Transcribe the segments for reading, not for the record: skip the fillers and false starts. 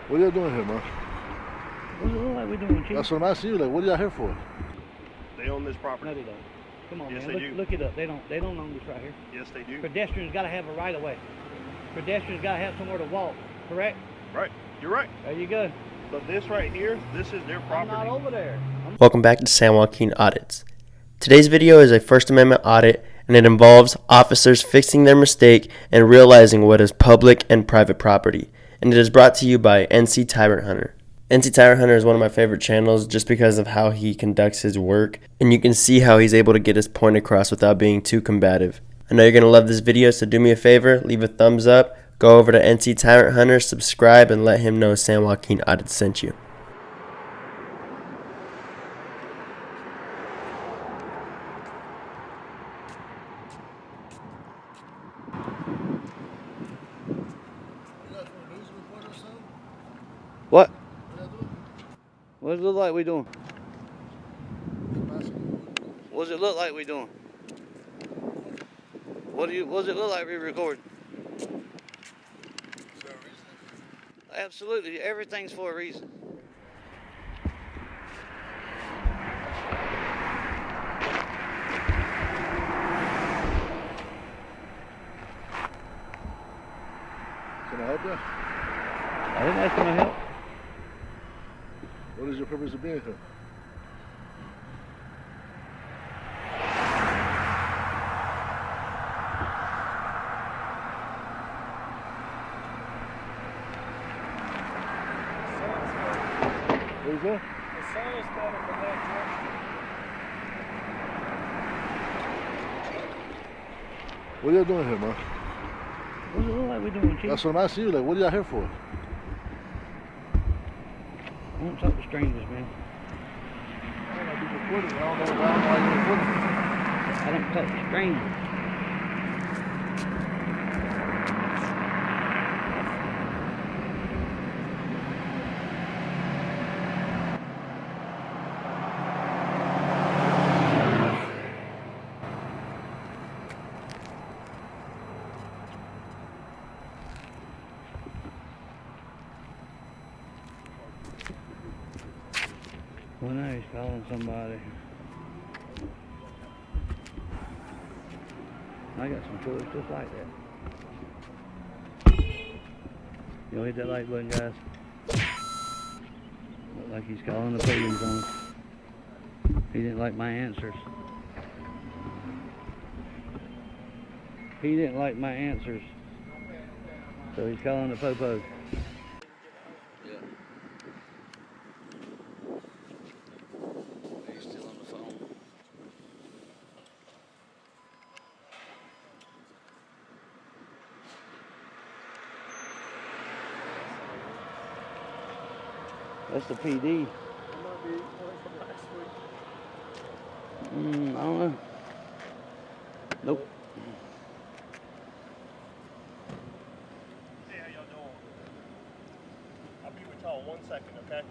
What are y'all doing here, man? What does it look like we're doing, Chief? That's what I'm asking you. Like, what are y'all here for? They own this property. No, they don't. Come on, Yes, man. they do. Look it up. They don't own this right here. Yes, they do. Pedestrians got to have a right of way. Pedestrians got to have somewhere to walk. Correct? Right. You're right. There you go. But this right here, this is their property. I'm not over there. Welcome back to San Joaquin Audits. Today's video is a First Amendment audit, and it involves officers fixing their mistake and realizing what is public and private property. And it is brought to you by NC Tyrant Hunter. NC Tyrant Hunter is one of my favorite channels just because of how he conducts his work, and you can see how he's able to get his point across without being too combative. I know you're going to love this video, so do me a favor, leave a thumbs up, go over to NC Tyrant Hunter, subscribe, and let him know San Joaquin Audits sent you. What? What does it look like we're doing? What does it look like we're doing? What does it look like we're recording? Is there a reason? Absolutely. Everything's for a reason. Can I help you? I didn't ask him to help. What is your purpose of being here? What is that? The service better for that What are y'all doing here, man? What does it look like we're doing, Chief? That's what I'm asking you. Like, what are y'all here for? I don't talk to strangers, man. I don't know why you're recording. I don't talk to strangers. Well, now he's calling somebody. I got some toys just like that. You know, hit that like button, guys. Look like he's calling the police on us. He didn't like my answers. He didn't like my answers. So he's calling the po-po. Yeah. He's still on the phone. That's the PD. I don't know. Nope. Hey, how y'all doing? I'll be with y'all in 1 second, okay?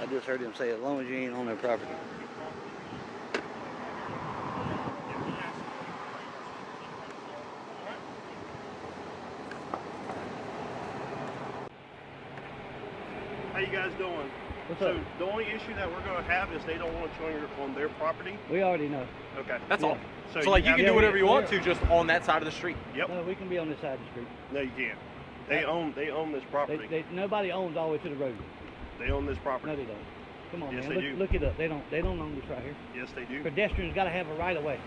I just heard him say, as long as you ain't on their property. How you guys doing? What's so up? the only issue that we're going to have is they don't want you on their property. We already know. Okay. That's all. So So like you have- can do whatever you want to just on that side of the street. Yep. No, we can be on this side of the street. No, you can't. They own this property. Nobody owns all the way to the road. They own this property. No, they don't. Come on, Yes, man. they do. Look it up. They don't own this right here. Yes, they do. Pedestrians got to have a right of way.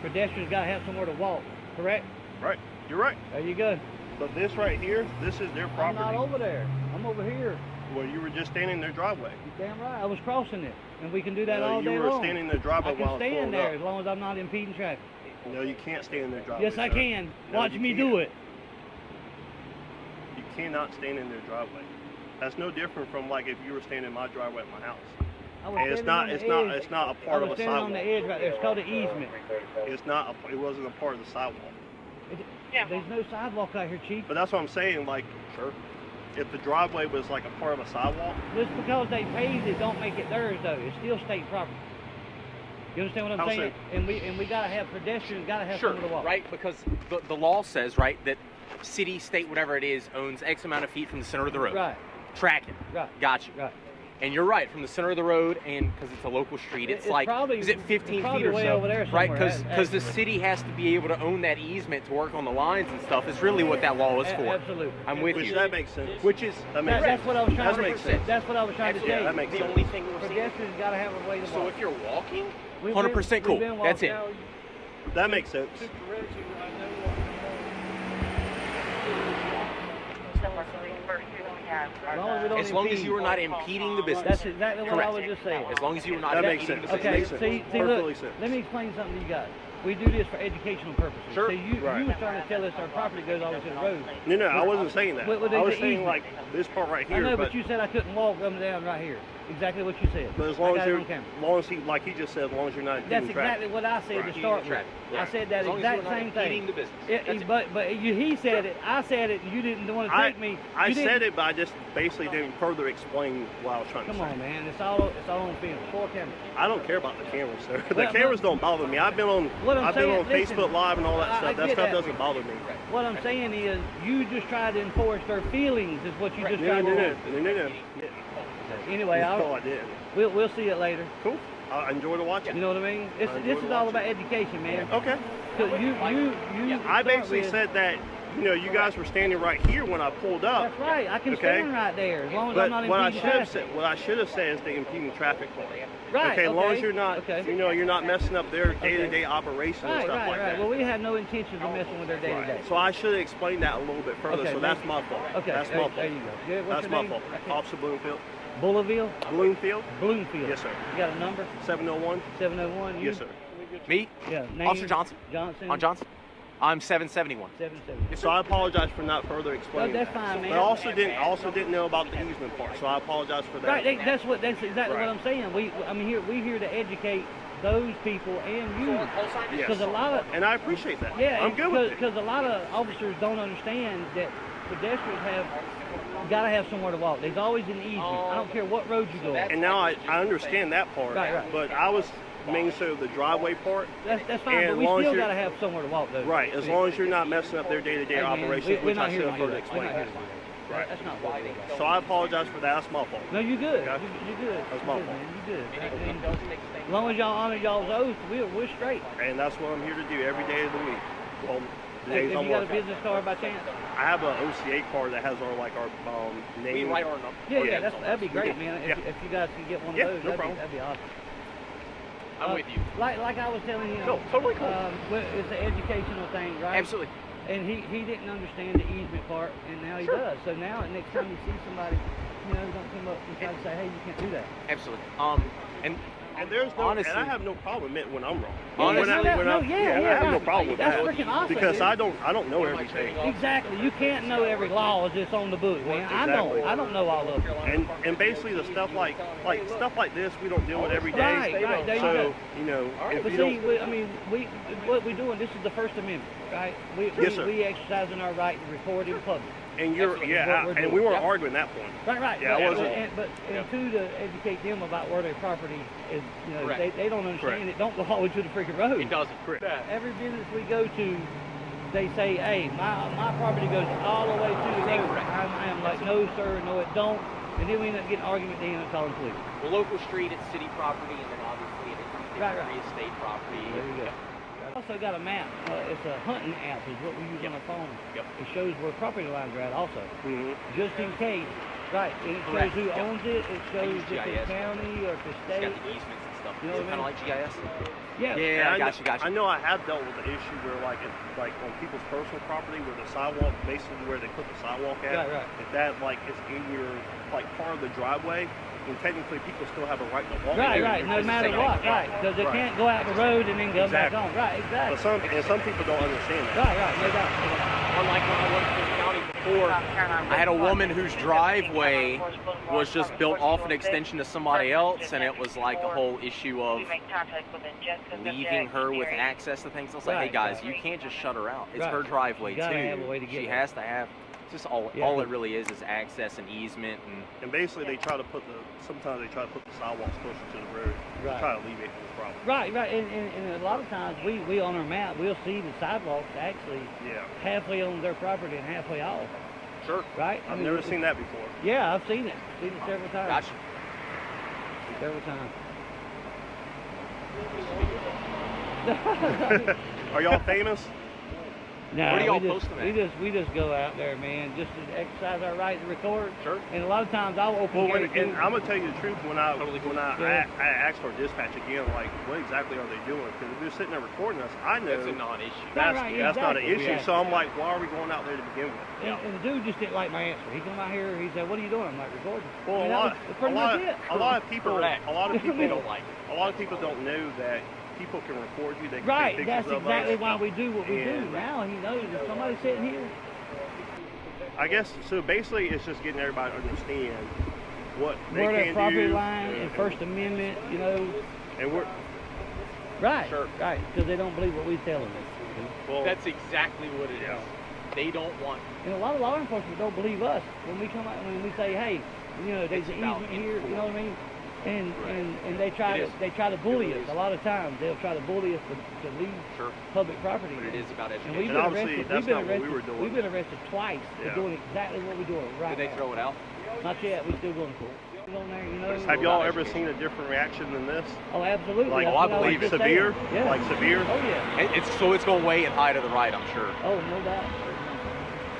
Pedestrians got to have somewhere to walk. Correct? Right. You're right. There you go. But this right here, this is their I'm property. not over there. I'm over here. Well, you were just standing in their driveway. You damn right. I was crossing it, and we can do that No, all day you were long. standing in their driveway I can while it's stand pulling there up. as long as I'm not impeding traffic. No, you can't stand in their driveway. Yes, I sir. can. No, Watch you me can't. do it. You cannot stand in their driveway. That's no different from like if you were standing in my driveway at my house. I was And it's standing not, on the it's not, edge. it's not a I part of was a standing on the sidewalk. edge right there. It's called an easement. It's not, it wasn't a part of the sidewalk. There's no sidewalk out here, Chief. But that's what I'm saying, like, if the driveway was like a part of a sidewalk, Just because they paved it, don't make it theirs, though. It's still state property. You understand what I'm How saying? And we gotta have pedestrians, gotta have Sure, somewhere to walk. right? Because the law says, right, that city, state, whatever it is, owns X amount of feet from the center of the road. Right. Track it. Right. Got you. Right. And you're right, from the center of the road, and because it's a local street, it's like, probably, is it 15 it's probably feet or way so? over there Right, somewhere, because the actually. city has to be able to own that easement to work on the lines and stuff. It's really what that law is for. Absolutely. I'm with which you. that makes sense. Which is, That makes That's sense. what I was trying That to makes sense. That's what I was trying to absolutely, say. that makes the sense. only thing we're seeing. Pedestrians gotta have a way to So walk. if you're walking, We've 100% been- cool. we've been That's it. walking. That makes sense. As long as you are not impeding the business. That's exactly what I Correct. was just saying. As long as you are not That makes impeding sense. the Okay, business. Makes sense. see, Perfectly look, sense. let me explain something to you guys. We do this for educational purposes. Sure. So you Right. was trying to tell us our property goes all the way to the road. No, I wasn't saying that. What I was the saying easement? like this part right here. I know, but you said I couldn't walk up and down right here. Exactly what you said. But as I long got as it you're, on camera. long as he, like he just said, as long as you're not That's impeding exactly traffic. what I said Right. to start with. Traffic. I said that As long as exact you're not same impeding thing. the business. That's it. But he said it. I said it. You didn't want to I, take me. I You didn't- said it, but I just basically didn't further explain what I was trying to Come say. on, man. It's all on film. 4 cameras. I don't care about the cameras, sir. The Well, cameras but- don't bother me. I've been on What I'm saying, on listen, Facebook Live and all that I stuff. That get stuff that. doesn't bother me. What I'm saying is, you just tried to enforce their feelings. Is what you just No, tried no, to no, do. no, no. Anyway, No, I didn't. we'll see it later. Cool. I enjoy to watch it. You know what I mean? I enjoy This is to all watch about education, man. Okay. 'Cause you. I start basically with- said that, you know, you guys were standing right here when I pulled up. That's right. I can Okay. stand right there as long as But I'm not what I impeding should have traffic. said, what I should have said is the impeding traffic part. Right. Okay, as long as you're not, Okay. you know, you're not messing up their day-to-day operation and Right, stuff right, like right. that. Well, we have no intentions of messing with their day to day. Right. So I should have explained that a little bit further. Okay, so that's my fault. Okay, That's there, my fault. there you go. Yeah, what's That's your my name? fault. Officer Bloomfield. Bullerville? Bloomfield? Bloomfield. Yes, sir. You got a number? 701? 701? You? Yes, sir. Me? Yeah. Name? Officer Johnson. Johnson? On Johnson? I'm 771. 770. So I apologize for not further explaining. that's that. fine, man. But I also didn't know about the easement part, so I apologize for that. Right, that's exactly Right. what I'm saying. We're here to educate those people and you. Yes. Because a lot of And I appreciate that. yeah, I'm good with it. because a lot of officers don't understand that pedestrians got to have somewhere to walk. There's always an easement. I don't care what road you go on. And now I understand that part. Right. But I was mainly so the driveway part. That's fine, And but as we long as still you're- got to have somewhere to walk, though. Right, as long as you're not messing up their day-to-day Hey, man, operations, we're which not I here should to have do further that. We're not explained. here to do that. Right. That's not what we do. So I apologize for that. That's my fault. No, you're good. Okay. You're good. That's my You're good, fault. man. You're good. I mean, as long as y'all honor y'all's oath, we're straight. And that's what I'm here to do every day of the week. Well, the Hey, days if I'm you got a working. business card by chance? I have an OCA card that has our name. We write our number. Yeah, that'd be great, man. Yeah. If you guys could get one of Yeah, those, no that'd problem. be awesome. I'm with you. Like I was telling you, No, totally cool. it's an educational thing, right? Absolutely. And he didn't understand the easement part, and now he does. So now, next time you see somebody, don't come up and try to say, hey, you can't do that. Absolutely. And there's no, honestly, and I have no problem admitting when I'm wrong. Honestly, I have no right. problem with That's that. freaking awesome. Because dude. I don't know everything. Exactly. You can't know every law that's on the book, man. Exactly. I don't know all of them. And basically the stuff like stuff like this we don't deal with every day. Right, there you So go. if But you see, don't, what we're doing, this is the First Amendment, right? Yes, sir. We exercising our right to report in public. and you're What we're and doing. we weren't arguing that point. Right. Yeah, I wasn't. But to educate them about where their property is, Correct. they don't understand Correct. it. Don't go all the way to the freaking road. It doesn't. Correct. Every business we go to, they say, hey, my property goes all the way to the road. I am like, no, sir, no, it don't. And then we end up getting an argument, they end up calling police. Well, local street, it's city property, and then obviously it's state property. There you go. Also got a map. It's a hunting app is what we use on our phone. Yep. It shows where property lines are at also. Mhm. Just in case. Right. And it Correct. shows who Yep. owns it. It shows use if it's GIS. county or if it's It's state. got the easements and stuff. You know what I Kind of mean? like GIS. Yeah. Yeah, And I got you. I know I have dealt with the issue where like on people's personal property where the sidewalk, basically where they put the sidewalk at, Right. if that like is in your part of the driveway, then technically people still have a right to walk. Right, there. right. No It's the matter same what. thing. Right. Because they Right. can't go out the road and then go back Exactly. on. Right. Exactly. But some people don't understand that. Right. No doubt. Unlike when I worked for the county I had a woman whose driveway was just built off an extension to somebody else, and it was like a whole issue of leaving her with access to things. I was like, hey guys, you can't just shut her out. It's her driveway too. She has to have. Just all it really is access and easement, and basically they try to put sometimes they try to put the sidewalks closer to the road to try to alleviate the problem. Right, and a lot of times we on our map we'll see the sidewalks actually halfway on their property and halfway off. Sure. Right. I've never seen that before. Yeah, I've seen it. Seen it several times. Gotcha. Several times. Are y'all famous? No, what do y'all posting at? We just go out there, man, just to exercise our right to record. Sure. And a lot of times I'll open. And I'm gonna tell you the truth. When I asked for dispatch again, like, what exactly are they doing? Because if they're sitting there recording us, I know it's a non-issue. That's not an issue. So I'm like, why are we going out there to begin with? And the dude just didn't like my answer. He come out here. He said, "What are you doing?" I'm like, "Recording." Well, a lot of people don't like it. A lot of people don't know that people can record you. They can right. take That's pictures exactly of us. why we do what we do. Now he knows if somebody's sitting here. I guess so. Basically, it's just getting everybody to understand what they where can their property do, line and First Amendment, you know. And we're right, right, because they don't believe what we tell them. Well, that's exactly what it is. They don't want. And a lot of law enforcement don't believe us when we come out when we say, hey, you know, there's an easement here, you know what I mean? And they try to bully us. A lot of times they'll try to bully us to leave public property. But it is about education. And we've been arrested. We've been arrested twice for doing exactly what we're doing right now. Did they throw it out? Not yet. We're still going to court. On there, you know, have y'all ever seen a different reaction than this? Oh, absolutely. Like, I believe it. Severe? Yeah. Like severe? Oh yeah. It's going way and high to the right, I'm sure. Oh, no doubt.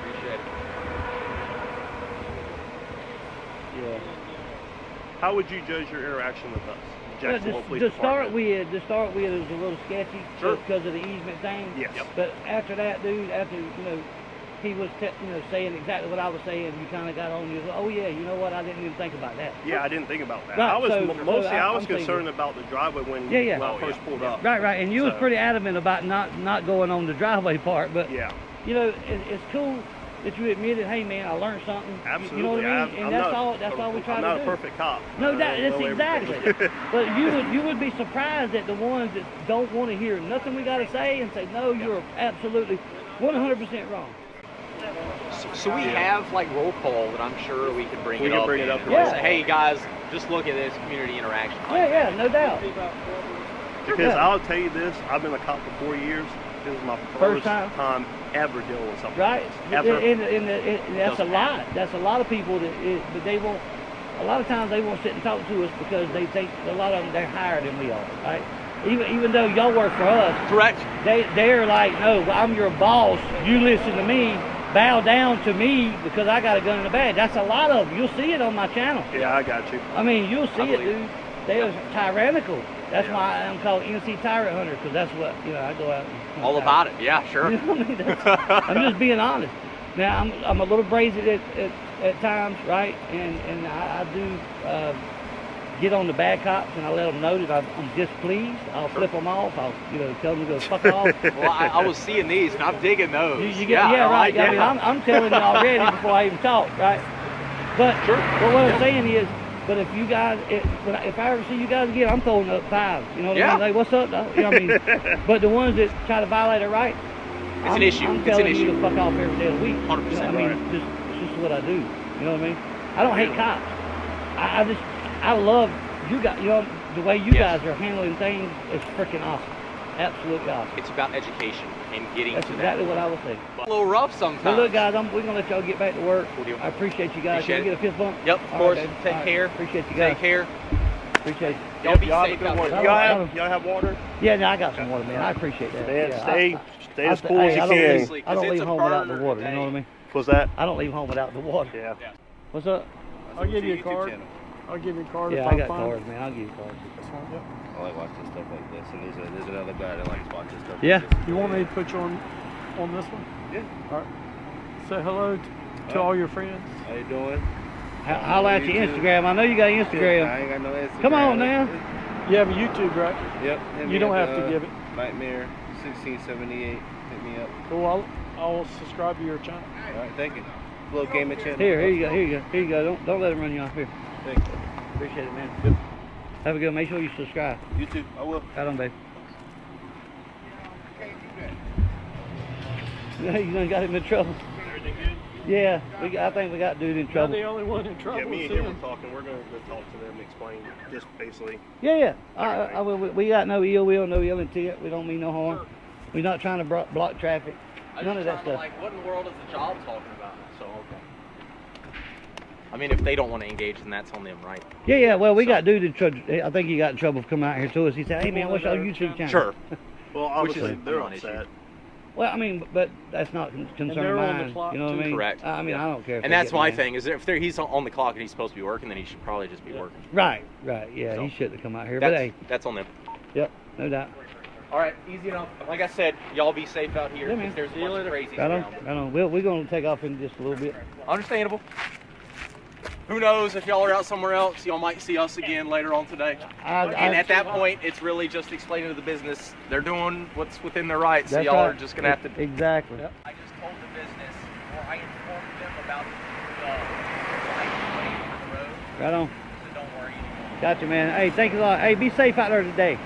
Appreciate it. Yeah. How would you judge your interaction with us? To start with, it was a little sketchy because of the easement thing. Yes. But after that, dude, you know, he was saying exactly what I was saying. You kind of got on. You. Oh yeah, you know what? I didn't even think about that. Yeah, I didn't think about that. Right, I was I was concerned about the driveway when I first pulled up. Right, and you was pretty adamant about not going on the driveway part. But you know, it's cool that you admitted, hey man, I learned something. Absolutely. You know what I mean? And that's all we try to do. I'm not a perfect cop. No, that's exactly. But you would be surprised at the ones that don't want to hear nothing we got to say and say, no, you're absolutely 100% wrong. So we have like roll call that I'm sure we can bring it up. Yeah. Say, hey guys, just look at this community interaction. Yeah, no doubt. Because I'll tell you this, I've been a cop for 4 years. This is my first time ever dealing with something. Right. Like this. And that's a lot. That's a lot of people but they won't. A lot of times they won't sit and talk to us because they think a lot of them they're higher than we are. Right. Even though y'all work for us. Correct. They're like, no, I'm your boss. You listen to me. Bow down to me because I got a gun in the bag. That's a lot of them. You'll see it on my channel. Yeah, I got you. I mean, you'll see it, dude. They are tyrannical. That's why I'm called NC Tyrant Hunter, because that's what, you know, I go out and all about it. Yeah, sure. You know what I mean? I'm just being honest. Now, I'm a little brazen at times, right? And I do get on the bad cops, and I let them know that I'm displeased. I'll flip them off. I'll, tell them to go fuck off. Well, I was seeing these, and I'm digging those. Right. I mean, I'm telling you already before I even talk, right? But what I'm saying is, but if you guys, if I ever see you guys again, I'm throwing up fives. You know what I mean? Like, what's up, dog? You know what I mean? But the ones that try to violate their rights, an issue. I'm telling you to fuck off every day of the week. 100%. You know what I mean? It's just what I do. You know what I mean? I don't hate cops. I love you guys. You know, the way you guys are handling things is freaking awesome. Absolutely awesome. It's about education and getting That's to exactly that. what I was saying. A little rough sometimes. Well, look, guys, we're gonna let y'all get back to work. Cool deal. I appreciate you guys. Can we get a fist bump? Yep, of All course. right, baby. Take care. Appreciate you guys. Take care. Appreciate you. Y'all be Y'all safe have out good there. one. Y'all have water? Yeah, no, I got some water, man. I appreciate that. Man, Yeah, stay as cool as you can. I don't leave home without the water. You know what I mean? What's that? I don't leave home without the water. Yeah. What's up? I'll give you a card. I'll give you a card. Yeah, if I I'm got fine. cards, man. I'll give you cards. I like watching stuff like this, and there's another guy that likes watching stuff Yeah. like this. You want me to put you on this one? Yeah. All right. Say hello to all your friends. How you doing? I'll at your Instagram. I know you got Instagram. I ain't got no Instagram. Come on now. You have a YouTube, right? Yep. You don't have to give it. Nightmare 1678. Hit me up. Cool. I'll subscribe to your channel. All right. Thank you. little gaming channel. Here you go, here you go, here you go. Don't let him run you off here. Thank you. Appreciate it, man. Good. Have a good one. Make sure you subscribe. You too. I will. Right on, babe. Yeah, you done got him in trouble. Everything good? Yeah, I think we got dude in Not trouble. the only one in Yeah, trouble. me and is him were him. talking. We're going to go talk to them and explain just basically. Yeah. We got no ill will, no ill intent. We don't mean no harm. We're not trying to block traffic. None of that stuff. Like, what in the world is the job talking about? So, okay. I mean, if they don't want to engage, then that's on them, right? Yeah. Well, we got dude in trouble. I think he got in trouble for coming out here to us. He said, "Hey man, what's your YouTube channel?" Sure. Well, Which is obviously they're a non-issue. upset. Well, I mean, but that's not concern they're of on the mine. clock, You know what I too. mean? Correct. I mean, I don't care. If And they that's get my mad. thing, is if he's on the clock and he's supposed to be working, then he should probably just be working. Right. Yeah, So, he shouldn't have come out here. But That's, hey, that's on them. yep, no doubt. All right, easy enough. Like I said, y'all be safe out here. Yeah, man. If there's a See you bunch of later. crazies Right on. around. Right on. We're gonna take off in just a little bit. Understandable. Who knows, if y'all are out somewhere else, y'all might see us again later on today. And at that point, it's really just explaining to the business they're doing what's within their rights. So That's y'all right. are just gonna have to. Exactly. I just told the business, or I informed them about the light on the road. Right on. So don't worry anymore. Gotcha, man. Hey, thank you a lot. Hey, be safe out there today.